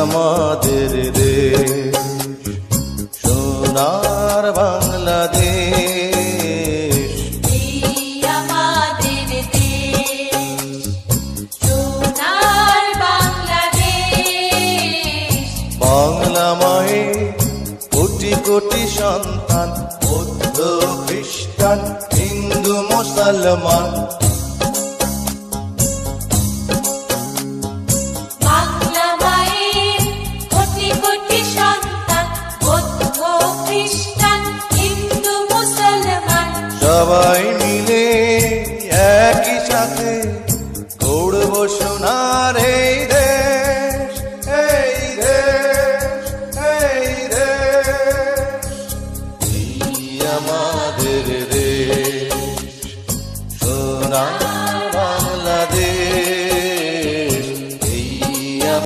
আমাদের দেশ, সোনার বাংলাদেশ। আমাদের দেশ, সোনার বাংলাদেশ। বাংলা মায়ে কোটি কোটি সন্তান, বৌদ্ধ খ্রিস্টান হিন্দু মুসলমান